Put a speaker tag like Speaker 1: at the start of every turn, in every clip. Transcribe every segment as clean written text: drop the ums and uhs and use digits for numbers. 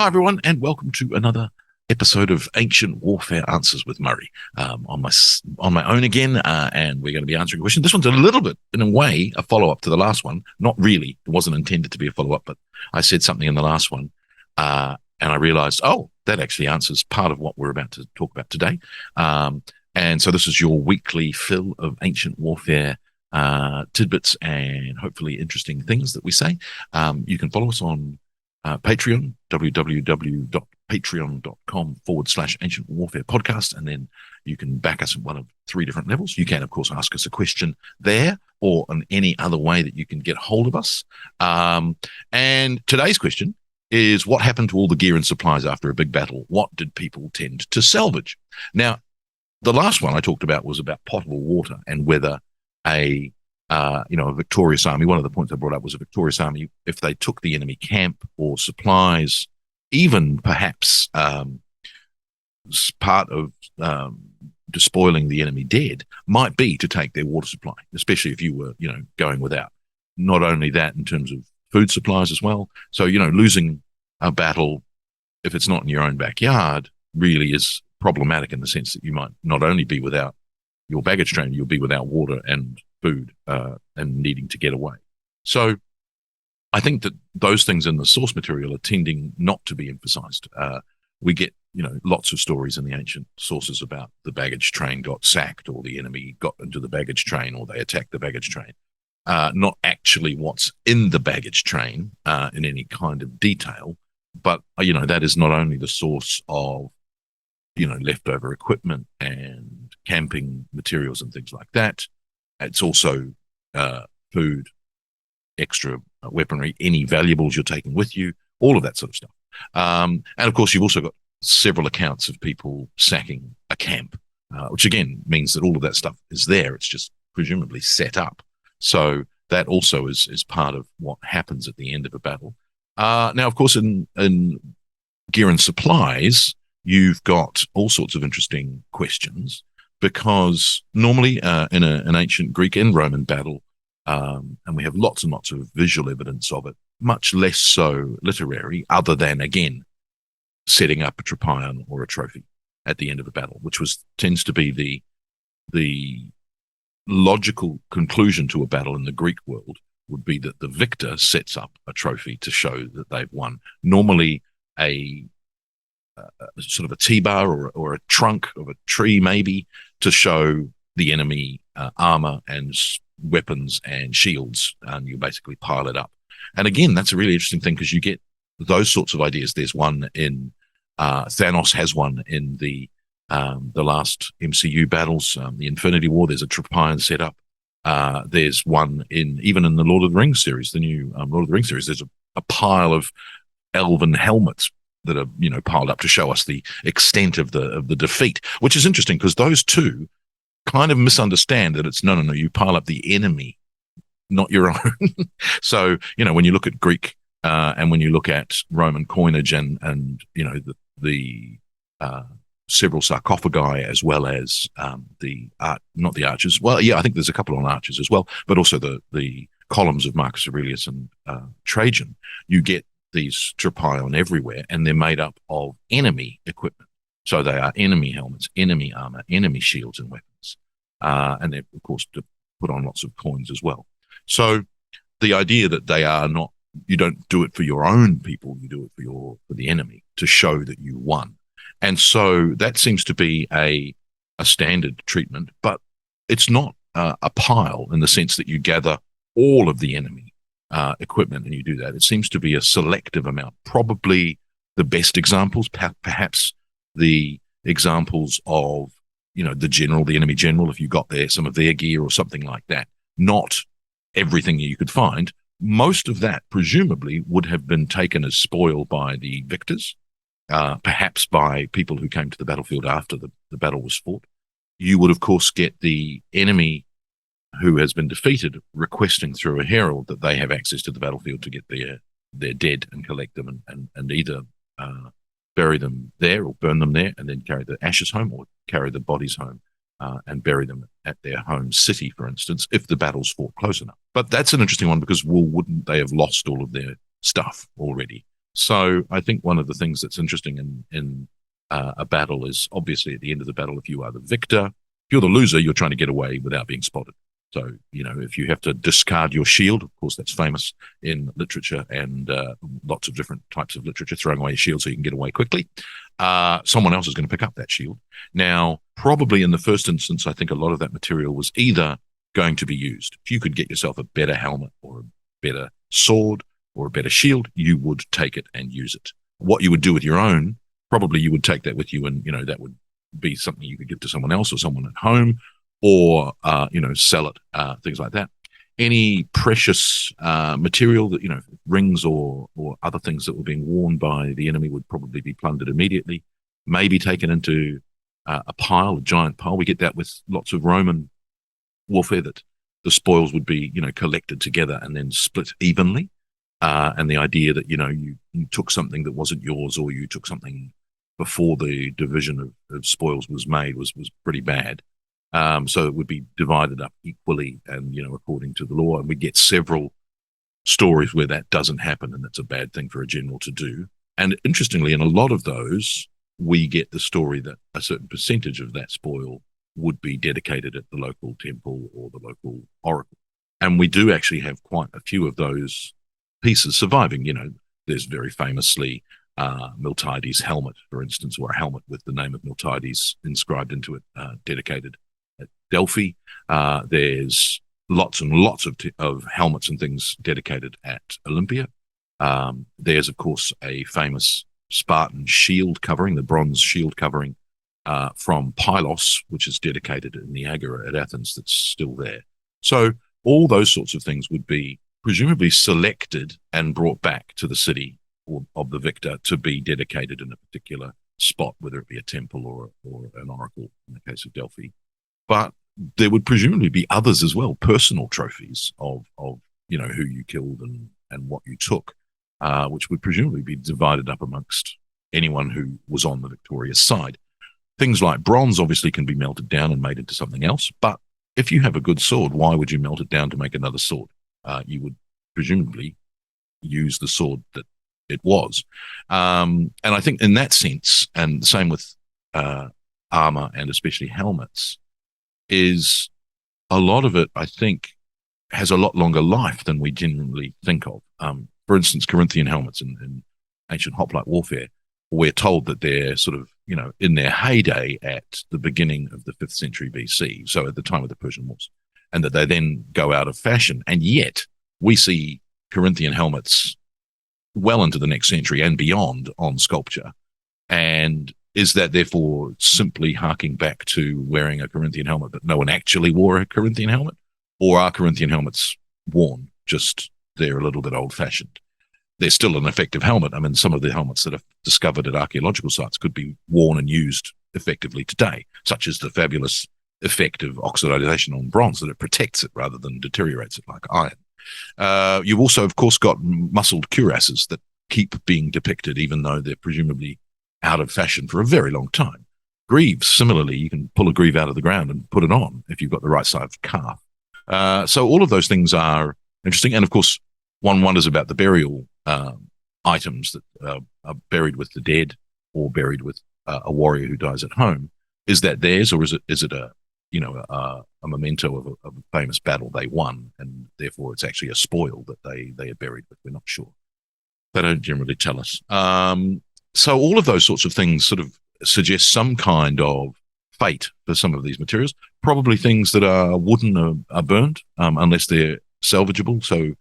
Speaker 1: Hi, everyone, and welcome to another episode of Ancient Warfare Answers with Murray. On my own again, and we're going to be answering a question. This one's a little bit, in a way, a follow-up to the last one. Not really. It wasn't intended to be a follow-up, but I said something in the last one, and I realized, that actually answers part of what we're about to talk about today. And so this is your weekly fill of Ancient Warfare tidbits and hopefully interesting things that we say. You can follow us on Patreon, www.patreon.com/Ancient Warfare Podcast. And then you can back us at one of three different levels. You can, of course, ask us a question there or in any other way that you can get hold of us. And today's question is, what happened to all the gear and supplies after a big battle? What did people tend to salvage? Now, the last one I talked about was about potable water and whether a victorious army, one of the points I brought up was a victorious army, if they took the enemy camp or supplies, even perhaps part of despoiling the enemy dead, might be to take their water supply, especially if you were, going without. Not only that, in terms of food supplies as well. So, losing a battle, if it's not in your own backyard, really is problematic in the sense that you might not only be without your baggage train, you'll be without water and food and needing to get away. So I think that those things in the source material are tending not to be emphasized. We get, lots of stories in the ancient sources about the baggage train got sacked or the enemy got into the baggage train or they attacked the baggage train. Not actually what's in the baggage train in any kind of detail, but, that is not only the source of, leftover equipment and camping materials and things like that. It's also food, extra weaponry, any valuables you're taking with you, all of that sort of stuff. And of course, you've also got several accounts of people sacking a camp, which again means that all of that stuff is there. It's just presumably set up. So that also is part of what happens at the end of a battle. Now, of course, in gear and supplies, you've got all sorts of interesting questions, because normally in an ancient Greek and Roman battle, and we have lots and lots of visual evidence of it, much less so literary, other than, again, setting up a tropaion or a trophy at the end of a battle, which tends to be the logical conclusion to a battle in the Greek world, would be that the victor sets up a trophy to show that they've won. Normally a sort of a T-bar or a trunk of a tree, maybe, to show the enemy armor and weapons and shields, and you basically pile it up. And again, that's a really interesting thing, because you get those sorts of ideas. There's one in Thanos has one in the last MCU battles, the Infinity War. There's a tropaion set up. There's one even in the Lord of the Rings series, the new Lord of the Rings series. There's a pile of elven helmets that are piled up to show us the extent of the defeat, which is interesting, because those two kind of misunderstand that it's no, you pile up the enemy, not your own. So when you look at Greek and when you look at Roman coinage and the several sarcophagi, as well as not the arches. Well, yeah, I think there's a couple on arches as well, but also the columns of Marcus Aurelius and Trajan. You get these tropaion everywhere, and they're made up of enemy equipment. So they are enemy helmets, enemy armor, enemy shields and weapons. And they're, of course, to put on lots of coins as well. So the idea that they are not, you don't do it for your own people, you do it for the enemy to show that you won. And so that seems to be a standard treatment, but it's not a pile in the sense that you gather all of the enemy equipment and you do that. It seems to be a selective amount. Probably the best examples, perhaps the examples of, the enemy general, if you got some of their gear or something like that. Not everything you could find. Most of that presumably would have been taken as spoil by the victors, perhaps by people who came to the battlefield after the battle was fought. You would, of course, get the enemy who has been defeated requesting through a herald that they have access to the battlefield to get their dead and collect them and either bury them there or burn them there and then carry the ashes home, or carry the bodies home and bury them at their home city, for instance, if the battle's fought close enough. But that's an interesting one, because wouldn't they have lost all of their stuff already? So I think one of the things that's interesting in a battle is obviously at the end of the battle, if you are the victor, if you're the loser, you're trying to get away without being spotted. So, if you have to discard your shield, of course, that's famous in literature and lots of different types of literature, throwing away your shield so you can get away quickly. Someone else is going to pick up that shield. Now, probably in the first instance, I think a lot of that material was either going to be used. If you could get yourself a better helmet or a better sword or a better shield, you would take it and use it. What you would do with your own, probably you would take that with you, and that would be something you could give to someone else or someone at home, or sell it, things like that. Any precious material that rings or other things that were being worn by the enemy would probably be plundered immediately, maybe taken into a giant pile. We get that with lots of Roman warfare, that the spoils would be collected together and then split evenly. And the idea that you took something that wasn't yours, or you took something before the division of spoils was made, was pretty bad. So it would be divided up equally and according to the law. And we get several stories where that doesn't happen, and that's a bad thing for a general to do. And interestingly, in a lot of those, we get the story that a certain percentage of that spoil would be dedicated at the local temple or the local oracle. And we do actually have quite a few of those pieces surviving. There's very famously Miltiades' helmet, for instance, or a helmet with the name of Miltiades inscribed into it, dedicated at Delphi. There's lots and lots of helmets and things dedicated at Olympia. There's, of course, a famous Spartan shield covering, the bronze shield covering from Pylos, which is dedicated in the Agora at Athens, that's still there. So all those sorts of things would be presumably selected and brought back to the city of the victor to be dedicated in a particular spot, whether it be a temple or an oracle in the case of Delphi. But there would presumably be others as well, personal trophies of who you killed and what you took, which would presumably be divided up amongst anyone who was on the victorious side. Things like bronze obviously can be melted down and made into something else, but if you have a good sword, why would you melt it down to make another sword? You would presumably use the sword that it was. And I think in that sense, and the same with armor and especially helmets, is a lot of it, I think, has a lot longer life than we generally think of. For instance, Corinthian helmets in ancient hoplite warfare, we're told that they're sort of, in their heyday at the beginning of the 5th century BC, so at the time of the Persian Wars, and that they then go out of fashion. And yet we see Corinthian helmets well into the next century and beyond on sculpture. And is that therefore simply harking back to wearing a Corinthian helmet, but no one actually wore a Corinthian helmet? Or are Corinthian helmets worn, just they're a little bit old-fashioned? They're still an effective helmet. I mean, some of the helmets that are discovered at archaeological sites could be worn and used effectively today, such as the fabulous effect of oxidization on bronze, that it protects it rather than deteriorates it like iron. You've also, of course, got muscled cuirasses that keep being depicted, even though they're presumably out of fashion for a very long time. Greaves, similarly, you can pull a greave out of the ground and put it on if you've got the right size calf. So all of those things are interesting. And of course, one wonders about the burial items that are buried with the dead or buried with a warrior who dies at home. Is that theirs, or is it a memento of a famous battle they won, and therefore it's actually a spoil that they are buried with? We're not sure. They don't generally tell us. So all of those sorts of things sort of suggest some kind of fate for some of these materials. Probably things that are wooden are burnt, unless they're salvageable. So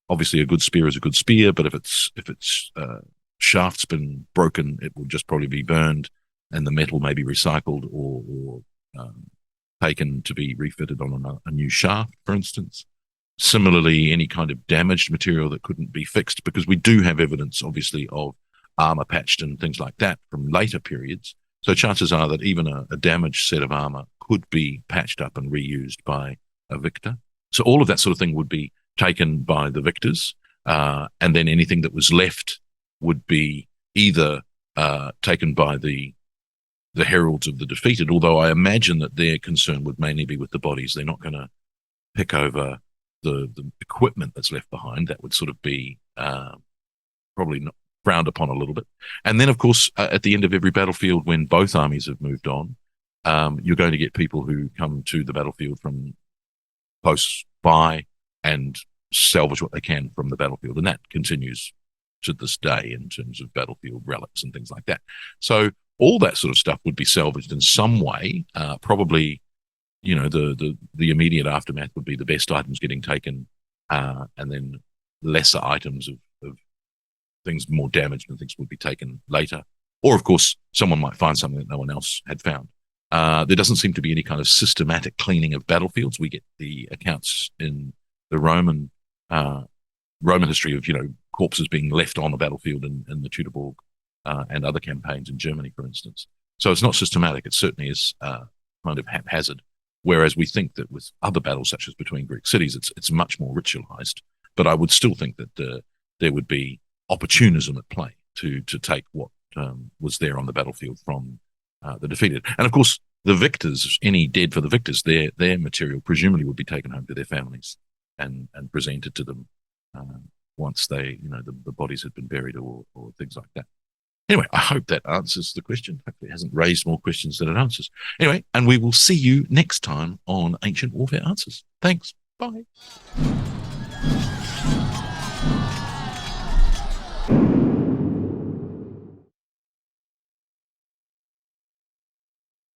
Speaker 1: obviously a good spear is a good spear, but if its shaft's been broken, it will just probably be burned, and the metal may be recycled or taken to be refitted on a new shaft, for instance. Similarly, any kind of damaged material that couldn't be fixed, because we do have evidence, obviously, of armor patched and things like that from later periods. So chances are that even a damaged set of armor could be patched up and reused by a victor. So all of that sort of thing would be taken by the victors, and then anything that was left would be either taken by the heralds of the defeated, although I imagine that their concern would mainly be with the bodies. They're not going to pick over the equipment that's left behind. That would sort of be probably frowned upon a little bit. And then, of course, at the end of every battlefield, when both armies have moved on, you're going to get people who come to the battlefield from close by and salvage what they can from the battlefield. And that continues to this day in terms of battlefield relics and things like that. So all that sort of stuff would be salvaged in some way. Probably, you know, the immediate aftermath would be the best items getting taken, and then lesser items of things more damaged and things would be taken later. Or, of course, someone might find something that no one else had found. There doesn't seem to be any kind of systematic cleaning of battlefields. We get the accounts in the Roman history of, you know, corpses being left on the battlefield in the Teutoburg and other campaigns in Germany, for instance. So it's not systematic. It certainly is kind of haphazard. Whereas we think that with other battles, such as between Greek cities, it's much more ritualized. But I would still think that there would be opportunism at play to take what was there on the battlefield from the defeated. And of course, the victors, any dead for the victors, their material presumably would be taken home to their families and presented to them once they, you know, the bodies had been buried or things like that. Anyway, I hope that answers the question. Hopefully it hasn't raised more questions than it answers. Anyway, and we will see you next time on Ancient Warfare Answers. Thanks. Bye.